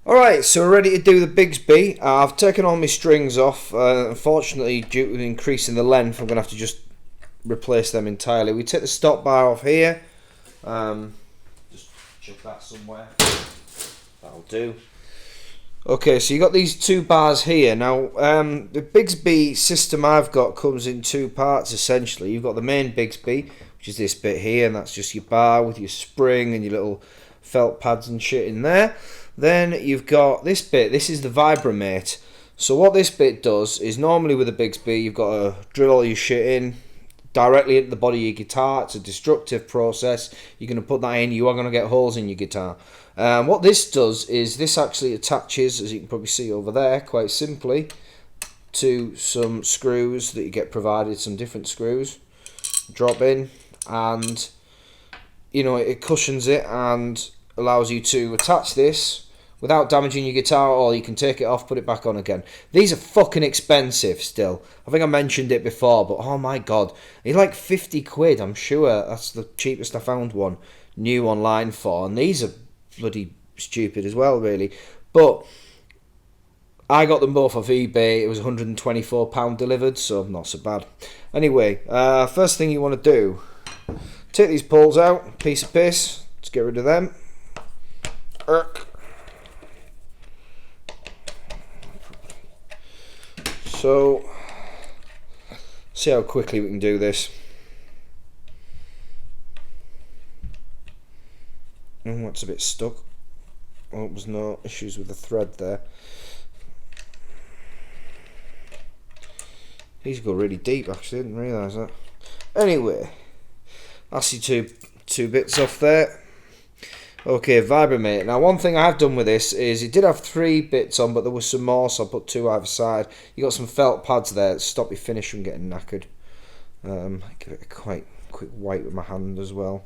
Alright, so we're ready to do the Bigsby. I've taken all my strings off. Unfortunately, due to increasing the length, I'm going to have to just replace them entirely. We take the stop bar off here. Just chuck that somewhere. That'll do. Okay, so you got these two bars here. Now, the Bigsby system I've got comes in two parts essentially. You've got the main Bigsby, which is this bit here, and that's just your bar with your spring and your little felt pads and shit in there. Then you've got this bit. This is the Vibrameate. So what this bit does is, normally with a Bigsby, you've got to drill all your shit in directly into the body of your guitar. It's a destructive process. You're going to put that in, you are going to get holes in your guitar. What this does is this actually attaches, as you can probably see over there, quite simply, to some screws that you get provided, some different screws. Drop in, and you know, it cushions it and allows you to attach this without damaging your guitar, or you can take it off, put it back on again. These are fucking expensive still. I think I mentioned it before, but oh my god, they're like 50 quid, I'm sure. That's the cheapest I found one new online for, and these are bloody stupid as well, really. But I got them both off eBay. It was £124 delivered, so not so bad. Anyway, first thing you want to do, take these poles out, piece of piss, let's get rid of them. So, see how quickly we can do this. Oh, it's a bit stuck. Oh, there's no issues with the thread there. These go really deep, actually, didn't realise that. Anyway, that's your two bits off there. Okay, Vibrameate. Now, one thing I have done with this is it did have 3 bits on, but there was some more, so I put 2 either side. You got some felt pads there that stop your finish from getting knackered. Give it a quite quick wipe with my hand as well.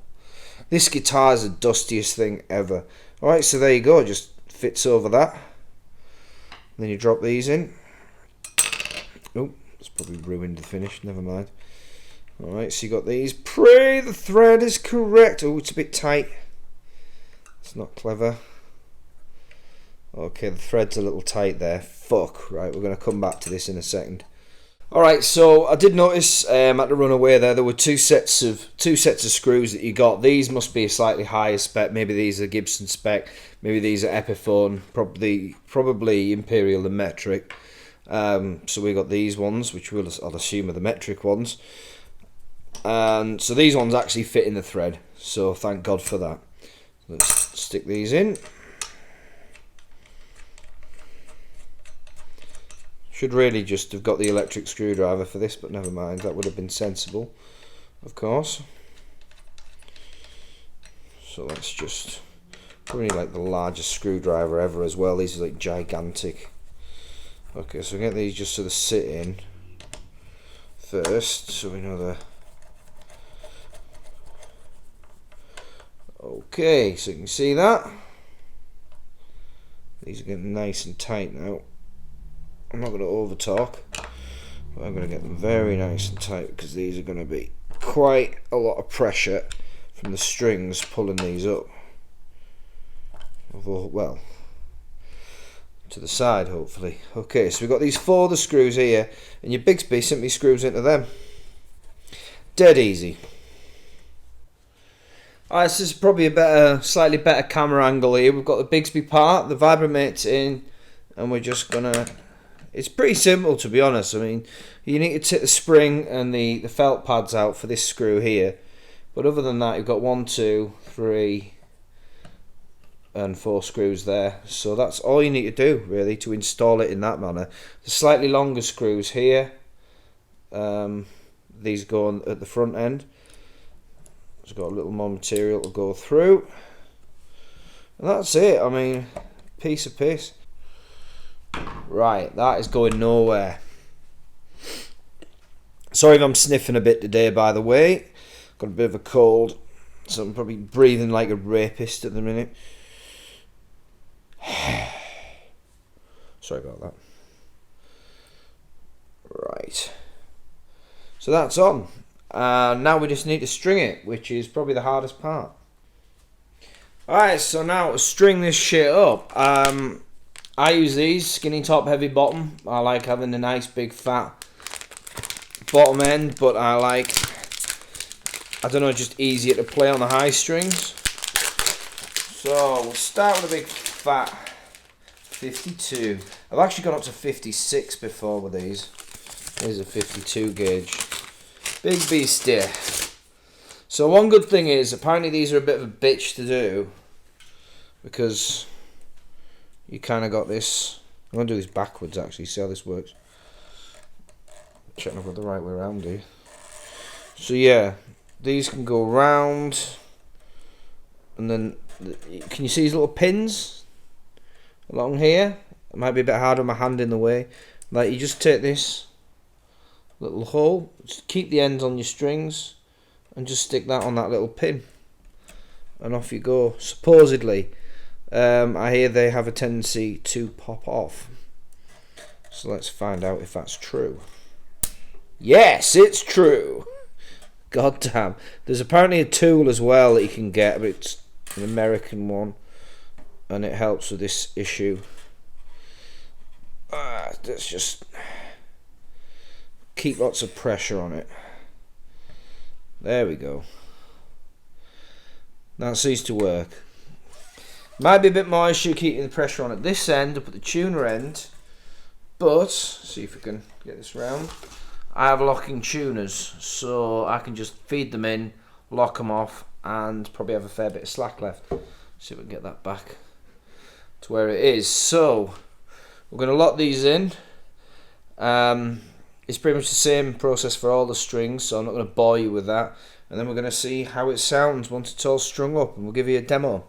This guitar is the dustiest thing ever. Alright, so there you go, it just fits over that. Then you drop these in. Oh, it's probably ruined the finish, never mind. Alright, so you got these. Pray the thread is correct. Oh, it's a bit tight. It's not clever. Okay, the thread's a little tight there. Fuck. Right, we're going to come back to this in a second. Alright, so I did notice at the runaway there were two sets of screws that you got. These must be a slightly higher spec. Maybe these are Gibson spec. Maybe these are Epiphone. Probably Imperial and metric. So we got these ones, which I'll assume are the metric ones. And so these ones actually fit in the thread. So thank God for that. Let's stick these in. Should really just have got the electric screwdriver for this, but never mind, that would have been sensible, of course. So that's just probably like the largest screwdriver ever as well. These are like gigantic. Okay, so we get these just sort of sit in first, so we know the. Okay, so you can see that. These are getting nice and tight now. I'm not going to over talk, but I'm going to get them very nice and tight, because these are going to be quite a lot of pressure from the strings pulling these up. Although, well, to the side hopefully. Okay, so we've got these 4 other screws here, and your Bigsby simply screws into them. Dead easy. Alright, this is probably a slightly better camera angle here. We've got the Bigsby part, the Vibramate's in, and we're just gonna. It's pretty simple, to be honest. I mean, you need to take the spring and the felt pads out for this screw here, but other than that, you've got 1, 2, 3, and 4 screws there. So that's all you need to do really to install it in that manner. The slightly longer screws here. These go on at the front end. It's got a little more material to go through, and that's it. I mean, piece of piss. Right, that is going nowhere. Sorry if I'm sniffing a bit today, by the way. Got a bit of a cold, so I'm probably breathing like a rapist at the minute. Sorry about that. Right, so that's on. Now we just need to string it, which is probably the hardest part. Alright, so now to string this shit up, I use these, skinny top, heavy bottom. I like having a nice big fat bottom end, but I don't know, just easier to play on the high strings. So we'll start with a big fat 52. I've actually gone up to 56 before with these. Here's a 52 gauge. Bigsby stiff. So one good thing is, apparently these are a bit of a bitch to do, because you kind of got this. I'm going to do this backwards actually, see how this works. Checking I've got the right way around here. So yeah, these can go round, and then can you see these little pins along here? It might be a bit harder with my hand in the way. Like, you just take this little hole, just keep the ends on your strings, and just stick that on that little pin, and off you go. Supposedly, I hear they have a tendency to pop off. So let's find out if that's true. Yes, it's true. God damn. There's apparently a tool as well that you can get, but it's an American one, and it helps with this issue. Let's just keep lots of pressure on it. There we go. That seems to work. Might be a bit more issue keeping the pressure on at this end, up at the tuner end, but see if we can get this round. I have locking tuners, so I can just feed them in, lock them off, and probably have a fair bit of slack left. See if we can get that back to where it is. So we're going to lock these in. It's pretty much the same process for all the strings, so I'm not going to bore you with that. And then we're going to see how it sounds once it's all strung up, and we'll give you a demo.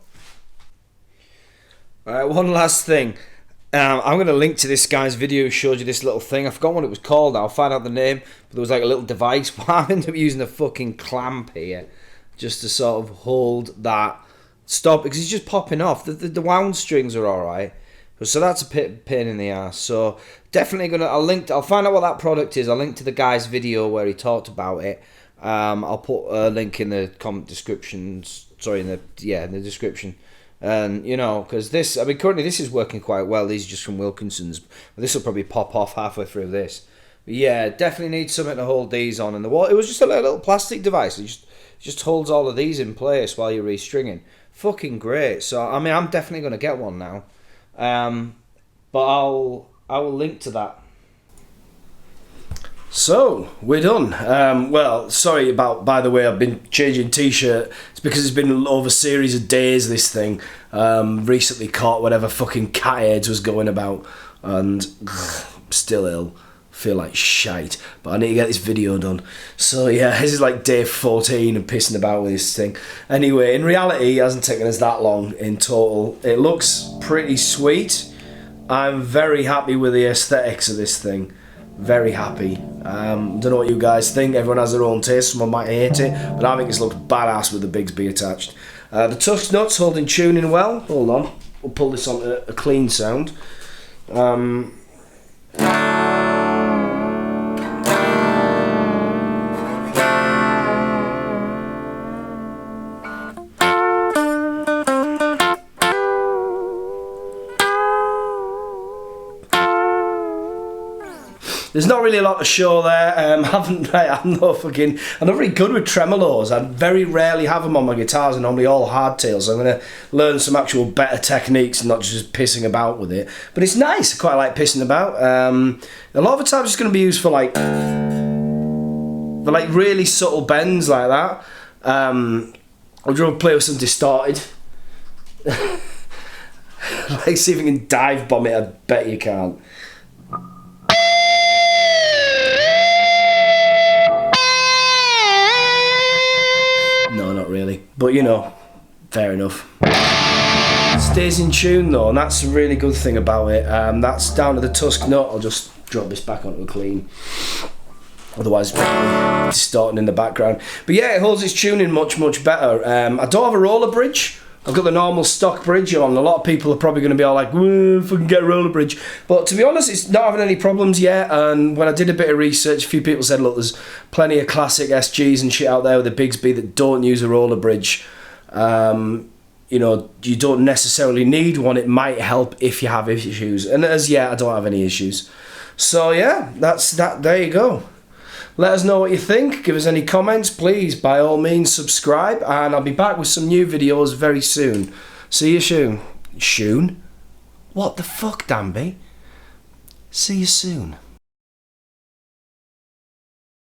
Alright, one last thing. I'm going to link to this guy's video who showed you this little thing. I forgot what it was called. I'll find out the name. But there was like a little device. But I ended up using a fucking clamp here just to sort of hold that stop, because it's just popping off. The wound strings are alright. So that's a pain in the ass. So definitely I'll find out what that product is. I'll link to the guy's video where he talked about it. I'll put a link in the comment descriptions. Sorry, in the description. And you know, because this, I mean, currently this is working quite well. These are just from Wilkinson's. This will probably pop off halfway through this. But yeah, definitely need something to hold these on. And the wall, it was just a little plastic device. It just holds all of these in place while you're restringing. Fucking great. So I mean, I'm definitely going to get one now. But I will link to that. So we're done. Well, sorry about, by the way, I've been changing t-shirt. It's because it's been over a series of days, this thing. Recently caught whatever fucking cat AIDS was going about, and still ill. Feel like shite, but I need to get this video done. So yeah, this is like day 14 of pissing about with this thing. Anyway, in reality, it hasn't taken us that long in total. It looks pretty sweet. I'm very happy with the aesthetics of this thing. Very happy. Don't know what you guys think. Everyone has their own taste. Someone might hate it, but I think this looks badass with the Bigsby attached. The tusk nuts holding tuning well. Hold on, we'll pull this on a clean sound. There's not really a lot to show there. I'm not very good with tremolos. I very rarely have them on my guitars, and normally all hardtails. I'm going to learn some actual better techniques and not just pissing about with it. But it's nice. I quite like pissing about. A lot of the time it's going to be used for like really subtle bends like that. I'll just play with some distorted. Like, see if you can dive bomb it. I bet you can't. No, not really. But you know, fair enough. Stays in tune though, and that's a really good thing about it. That's down to the tusk nut. I'll just drop this back onto a clean. Otherwise it's probably distorting in the background. But yeah, it holds its tuning much, much better. I don't have a roller bridge. I've got the normal stock bridge on. A lot of people are probably going to be all like, if I can get a roller bridge. But to be honest, it's not having any problems yet. And when I did a bit of research, a few people said, look, there's plenty of classic SGs and shit out there with a Bigsby that don't use a roller bridge. You you know, you don't necessarily need one. It might help if you have issues. And as yet, I don't have any issues. So yeah, that's that. There you go. Let us know what you think. Give us any comments, please. By all means, subscribe, and I'll be back with some new videos very soon. See you soon. Soon? What the fuck, Danby? See you soon.